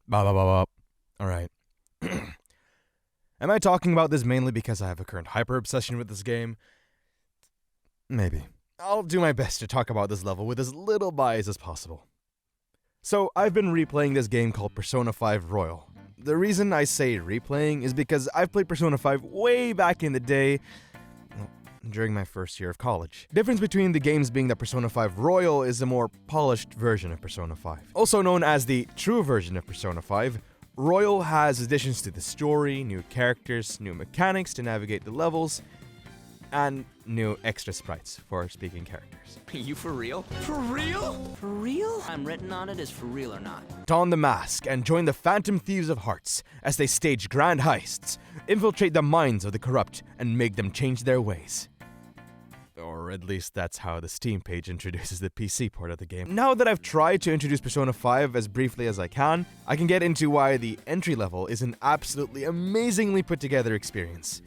Ba ba ba ba. Alright. Am I talking about this mainly because I have a current hyper-obsession with this game? Maybe. I'll do my best to talk about this level with as little bias as possible. So, I've been replaying this game called Persona 5 Royal. The reason I say replaying is because I've played Persona 5 way back in the day, during my first year of college. Difference between the games being that Persona 5 Royal is a more polished version of Persona 5. Also known as the true version of Persona 5, Royal has additions to the story, new characters, new mechanics to navigate the levels, and new extra sprites for speaking characters. You for real? For real? For real? I'm written on it as for real or not. Don the mask and join the Phantom Thieves of Hearts as they stage grand heists, infiltrate the minds of the corrupt, and make them change their ways. Or at least that's how the Steam page introduces the PC port of the game. Now that I've tried to introduce Persona 5 as briefly as I can get into why the entry level is an absolutely amazingly put together experience.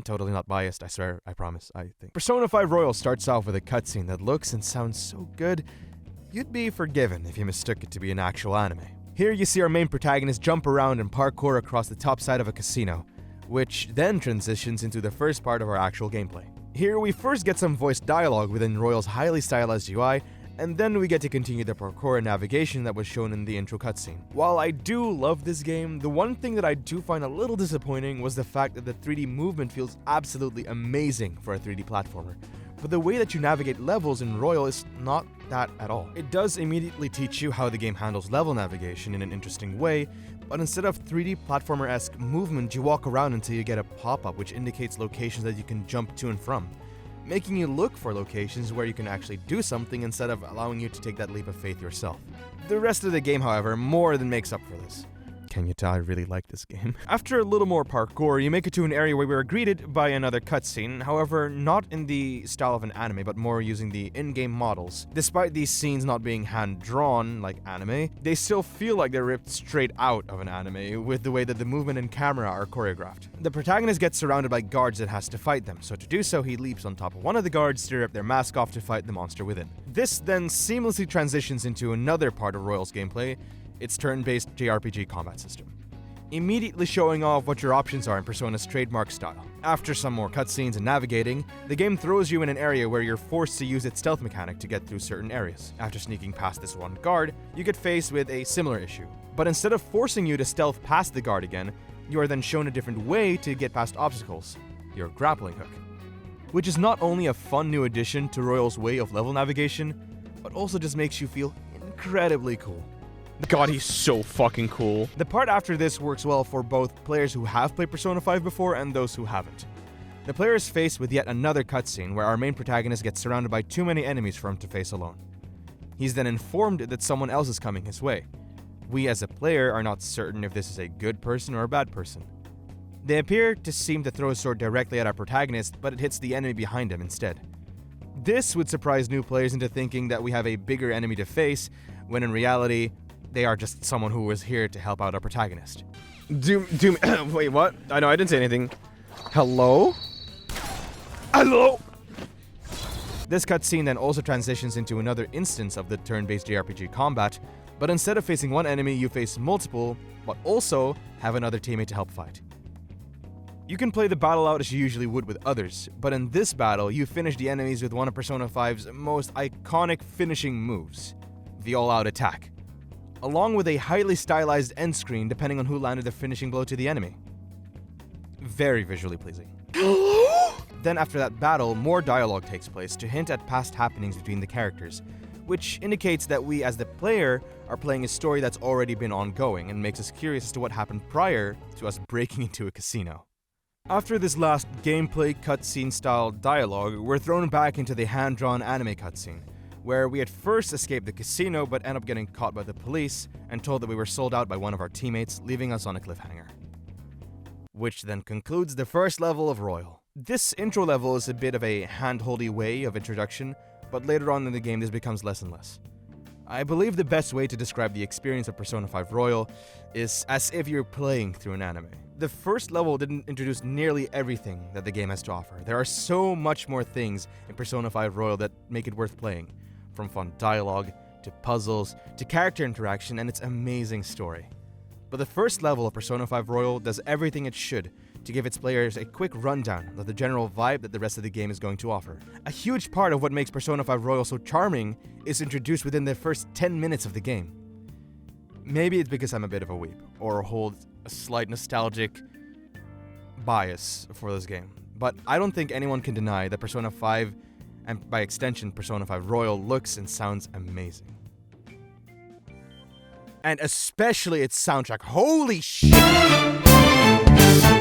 Totally not biased, I swear, I promise, I think. Persona 5 Royal starts off with a cutscene that looks and sounds so good, you'd be forgiven if you mistook it to be an actual anime. Here you see our main protagonist jump around and parkour across the top side of a casino, which then transitions into the first part of our actual gameplay. Here we first get some voice dialogue within Royal's highly stylized UI, and then we get to continue the parkour and navigation that was shown in the intro cutscene. While I do love this game, the one thing that I do find a little disappointing was the fact that the 3D movement feels absolutely amazing for a 3D platformer. But the way that you navigate levels in Royal is not that at all. It does immediately teach you how the game handles level navigation in an interesting way, but instead of 3D platformer-esque movement, you walk around until you get a pop-up which indicates locations that you can jump to and from, making you look for locations where you can actually do something instead of allowing you to take that leap of faith yourself. The rest of the game, however, more than makes up for this. Can you tell I really like this game? After a little more parkour, you make it to an area where we are greeted by another cutscene, however, not in the style of an anime, but more using the in-game models. Despite these scenes not being hand-drawn like anime, they still feel like they're ripped straight out of an anime with the way that the movement and camera are choreographed. The protagonist gets surrounded by guards and has to fight them, so to do so, he leaps on top of one of the guards to rip their mask off to fight the monster within. This then seamlessly transitions into another part of Royal's gameplay, its turn-based JRPG combat system, immediately showing off what your options are in Persona's trademark style. After some more cutscenes and navigating, the game throws you in an area where you're forced to use its stealth mechanic to get through certain areas. After sneaking past this one guard, you get faced with a similar issue. But instead of forcing you to stealth past the guard again, you are then shown a different way to get past obstacles, your grappling hook. Which is not only a fun new addition to Royal's way of level navigation, but also just makes you feel incredibly cool. God, he's so fucking cool. The part after this works well for both players who have played Persona 5 before and those who haven't. The player is faced with yet another cutscene where our main protagonist gets surrounded by too many enemies for him to face alone. He's then informed that someone else is coming his way. We as a player are not certain if this is a good person or a bad person. They appear to seem to throw a sword directly at our protagonist, but it hits the enemy behind him instead. This would surprise new players into thinking that we have a bigger enemy to face, when in reality, they are just someone who was here to help out our protagonist. Wait, what? I know, I didn't say anything. Hello? Hello? This cutscene then also transitions into another instance of the turn-based JRPG combat, but instead of facing one enemy, you face multiple, but also have another teammate to help fight. You can play the battle out as you usually would with others, but in this battle, you finish the enemies with one of Persona 5's most iconic finishing moves, the all-out attack, along with a highly stylized end screen depending on who landed the finishing blow to the enemy. Very visually pleasing. Then after that battle, more dialogue takes place to hint at past happenings between the characters, which indicates that we as the player are playing a story that's already been ongoing and makes us curious as to what happened prior to us breaking into a casino. After this last gameplay cutscene style dialogue, we're thrown back into the hand-drawn anime cutscene, where we at first escaped the casino but end up getting caught by the police and told that we were sold out by one of our teammates, leaving us on a cliffhanger. Which then concludes the first level of Royal. This intro level is a bit of a hand-holdy way of introduction, but later on in the game this becomes less and less. I believe the best way to describe the experience of Persona 5 Royal is as if you're playing through an anime. The first level didn't introduce nearly everything that the game has to offer. There are so much more things in Persona 5 Royal that make it worth playing, from fun dialogue, to puzzles, to character interaction, and its amazing story. But the first level of Persona 5 Royal does everything it should to give its players a quick rundown of the general vibe that the rest of the game is going to offer. A huge part of what makes Persona 5 Royal so charming is introduced within the first 10 minutes of the game. Maybe it's because I'm a bit of a weeb, or hold a slight nostalgic bias for this game, but I don't think anyone can deny that Persona 5, and by extension Persona 5 Royal, looks and sounds amazing. And especially its soundtrack. Holy shit!